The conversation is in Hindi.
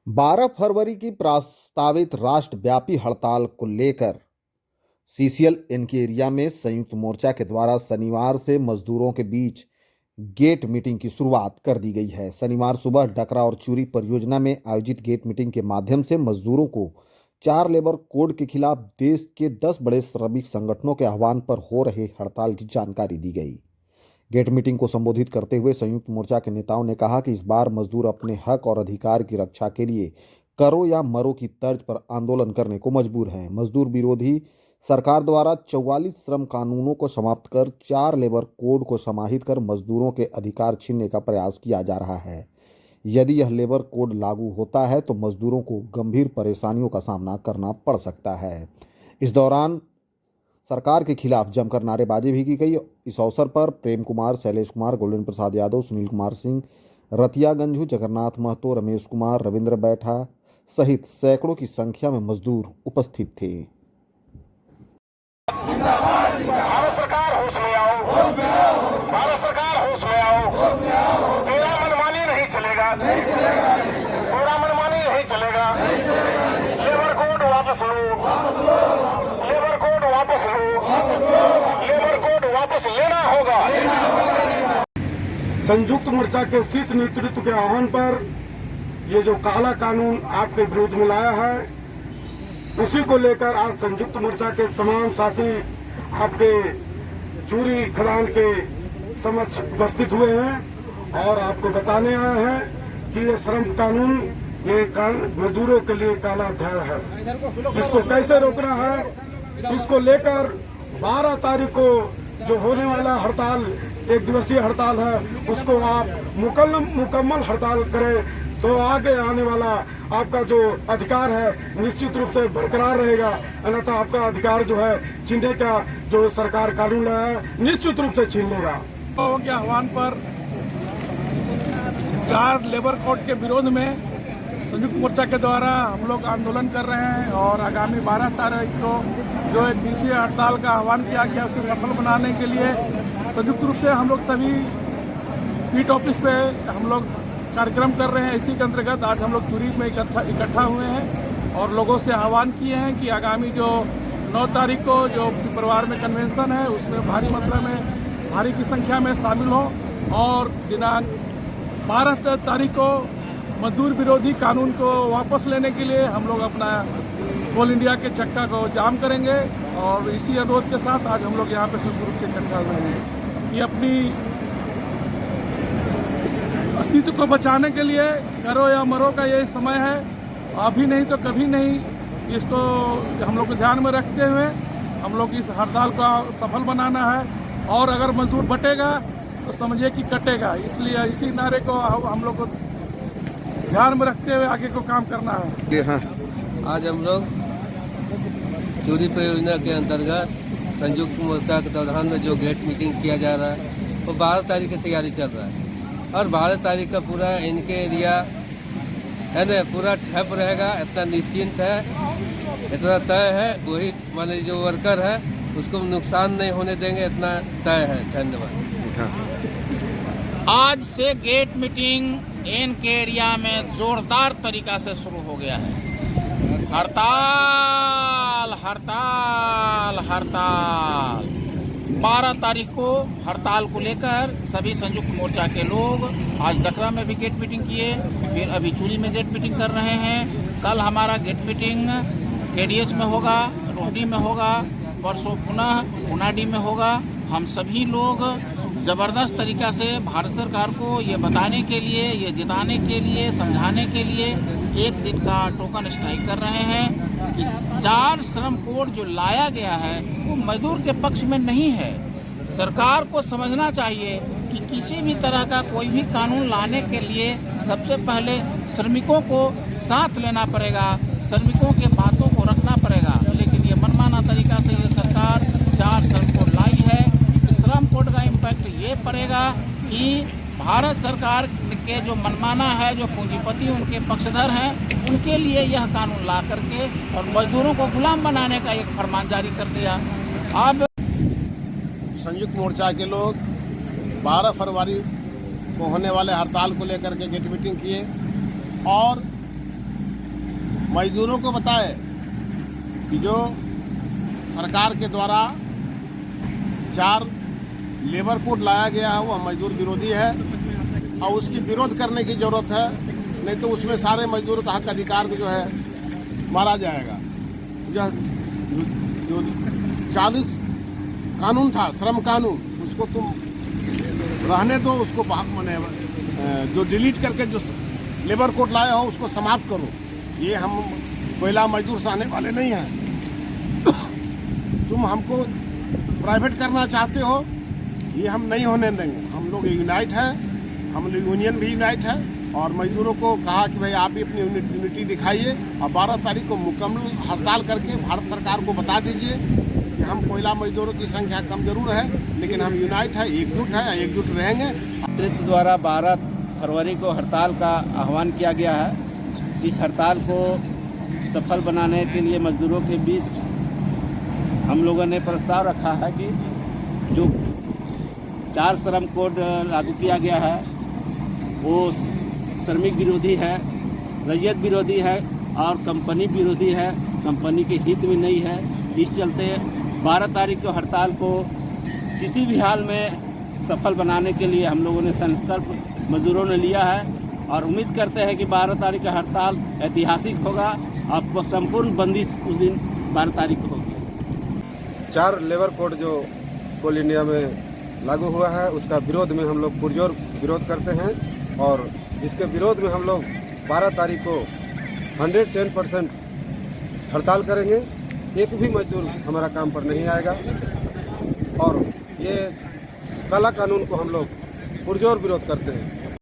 12 फरवरी की प्रस्तावित राष्ट्रव्यापी हड़ताल को लेकर सीसीएल इनके एरिया में संयुक्त मोर्चा के द्वारा शनिवार से मजदूरों के बीच गेट मीटिंग की शुरुआत कर दी गई है। शनिवार सुबह डकरा और चूरी परियोजना में आयोजित गेट मीटिंग के माध्यम से मजदूरों को 4 लेबर कोड के खिलाफ देश के 10 बड़े श्रमिक संगठनों के आह्वान पर हो रहे हड़ताल की जानकारी दी गई। गेट मीटिंग को संबोधित करते हुए संयुक्त मोर्चा के नेताओं ने कहा कि इस बार मजदूर अपने हक और अधिकार की रक्षा के लिए करो या मरो की तर्ज पर आंदोलन करने को मजबूर हैं। मजदूर विरोधी सरकार द्वारा 44 श्रम कानूनों को समाप्त कर 4 लेबर कोड को समाहित कर मजदूरों के अधिकार छीनने का प्रयास किया जा रहा है। यदि यह लेबर कोड लागू होता है तो मजदूरों को गंभीर परेशानियों का सामना करना पड़ सकता है। इस दौरान सरकार के खिलाफ जमकर नारेबाजी भी की गई। इस अवसर पर प्रेम कुमार, शैलेश कुमार, गोल्डन प्रसाद यादव, सुनील कुमार सिंह, रतिया गंजू, जगन्नाथ महतो, रमेश कुमार, रविंद्र बैठा सहित सैकड़ों की संख्या में मजदूर उपस्थित थे। भारत सरकार होश में आओ, भारत सरकार होश में आओ। तेरा मनमानी नहीं चलेगा, तेरा मनमानी नहीं चलेगा। लेबर कोड वापस लो, लेबर कोड वापस लो, लेबर कोड वापस लेना होगा। संयुक्त मोर्चा के शीर्ष नेतृत्व के आह्वान पर ये जो काला कानून आपके विरोध में लाया है, उसी को लेकर आज संयुक्त मोर्चा के तमाम साथी आपके चूरी खदान के समक्ष उपस्थित हुए हैं और आपको बताने आए हैं कि ये श्रम कानून ये मजदूरों के लिए काला अध्याय है। इसको कैसे रोकना है, इसको लेकर 12 तारीख को जो होने वाला हड़ताल, 1 दिवसीय हड़ताल है, उसको आप मुकम्मल हड़ताल करें तो आगे आने वाला आपका जो अधिकार है निश्चित रूप से बरकरार रहेगा। अन्यथा आपका अधिकार जो है छीनने का जो सरकार कानून लाया है निश्चित रूप से छीन लेगा। के आह्वान पर 4 लेबर कोड के विरोध में संयुक्त मोर्चा के द्वारा हम लोग आंदोलन कर रहे हैं और आगामी 12 तारीख को जो एक दिवसीय हड़ताल का आह्वान किया गया उसे सफल बनाने के लिए संयुक्त रूप से हम लोग सभी पीट ऑफिस पे हम लोग कार्यक्रम कर रहे हैं। इसी के अंतर्गत आज हम लोग चूरी में इकट्ठा हुए हैं और लोगों से आह्वान किए हैं कि आगामी जो 9 तारीख को जो परिवार में कन्वेंशन है उसमें भारी की संख्या में शामिल हो और दिनांक 12 तारीख को मजदूर विरोधी कानून को वापस लेने के लिए हम लोग अपना ऑल इंडिया के चक्का को जाम करेंगे। और इसी अनुरोध के साथ आज हम लोग यहाँ पे संयुक्त रूप से इकट्ठा हुए हैं कि अपनी अस्तित्व को बचाने के लिए करो या मरो का ये समय है, अभी नहीं तो कभी नहीं। इसको हम लोग को ध्यान में रखते हुए हम लोग इस हड़ताल को सफल बनाना है और अगर मजदूर बटेगा तो समझिए कि कटेगा। इसलिए इसी नारे को हम लोग को ध्यान में रखते हुए आगे को काम करना है। हाँ। आज हम लोग चूरी परियोजना के अंतर्गत संयुक्त मोर्चा के दौरान में जो गेट मीटिंग किया जा रहा है वो 12 तारीख की तैयारी चल रहा है और 12 तारीख का पूरा इनके एरिया है ना पूरा ठप रहेगा। इतना निश्चिंत है, इतना तय है, वही माने जो वर्कर है उसको नुकसान नहीं होने देंगे, इतना तय है। धन्यवाद। आज से गेट मीटिंग इनके एरिया में जोरदार तरीका से शुरू हो गया है। हड़ताल हड़ताल हड़ताल 12 तारीख को हड़ताल को लेकर सभी संयुक्त मोर्चा के लोग आज डकरा में भी गेट मीटिंग किए, फिर अभी चूरी में गेट मीटिंग कर रहे हैं। कल हमारा गेट मीटिंग केडीएच में होगा, रोहडी में होगा, परसों पुनः पुनाडी में होगा। हम सभी लोग ज़बरदस्त तरीका से भारत सरकार को ये बताने के लिए, ये जिताने के लिए, समझाने के लिए 1 दिन का टोकन स्ट्राइक कर रहे हैं कि 4 श्रम कोड जो लाया गया है वो मजदूर के पक्ष में नहीं है। सरकार को समझना चाहिए कि किसी भी तरह का कोई भी कानून लाने के लिए सबसे पहले श्रमिकों को साथ लेना पड़ेगा, श्रमिकों के बातों को रखना पड़ेगा। लेकिन ये मनमाना तरीका से ये सरकार 4 श्रम कोड लाई है। इस श्रम कोड का इम्पैक्ट ये पड़ेगा कि भारत सरकार के जो मनमाना है, जो पूंजीपति उनके पक्षधर हैं, उनके लिए यह कानून ला करके और मजदूरों को गुलाम बनाने का एक फरमान जारी कर दिया। अब संयुक्त मोर्चा के लोग 12 फरवरी को होने वाले हड़ताल को लेकर के गेट मीटिंग किए और मजदूरों को बताए कि जो सरकार के द्वारा 4 लेबर कोड लाया गया है वह मजदूर विरोधी है और उसकी विरोध करने की जरूरत है, नहीं तो उसमें सारे मजदूरों का हक अधिकार को जो है मारा जाएगा। जो 40 कानून था, श्रम कानून, उसको तुम रहने दो, उसको माने जो डिलीट करके जो लेबर कोड लाए हो उसको समाप्त करो। ये हम कोयला मजदूर से आने वाले नहीं हैं। तुम हमको प्राइवेट करना चाहते हो, ये हम नहीं होने देंगे। हम लोग यूनाइट हैं, हम लोग यूनियन भी यूनाइट है और मजदूरों को कहा कि भाई आप भी अपनी यूनिटी दिखाइए और 12 तारीख को मुकम्मल हड़ताल करके भारत सरकार को बता दीजिए कि हम कोयला मजदूरों की संख्या कम जरूर है लेकिन हम यूनाइट है, एकजुट रहेंगे। नेतृत्व द्वारा 12 फरवरी को हड़ताल का आह्वान किया गया है। इस हड़ताल को सफल बनाने के लिए मजदूरों के बीच हम लोगों ने प्रस्ताव रखा है कि जो 4 श्रम कोड लागू किया गया है वो श्रमिक विरोधी है, रैयत विरोधी है और कंपनी विरोधी है, कंपनी के हित में नहीं है। इस चलते 12 तारीख को हड़ताल को किसी भी हाल में सफल बनाने के लिए हम लोगों ने संकल्प मजदूरों ने लिया है और उम्मीद करते हैं कि 12 तारीख का हड़ताल ऐतिहासिक होगा और संपूर्ण बंदी उस दिन 12 तारीख को होगी। 4 लेबर कोड जो कोल इंडिया में लागू हुआ है उसका विरोध में हम लोग पुरजोर विरोध करते हैं और इसके विरोध में हम लोग 12 तारीख को 110% हड़ताल करेंगे। एक भी मजदूर हमारा काम पर नहीं आएगा और ये काला कानून को हम लोग पुरजोर विरोध करते हैं।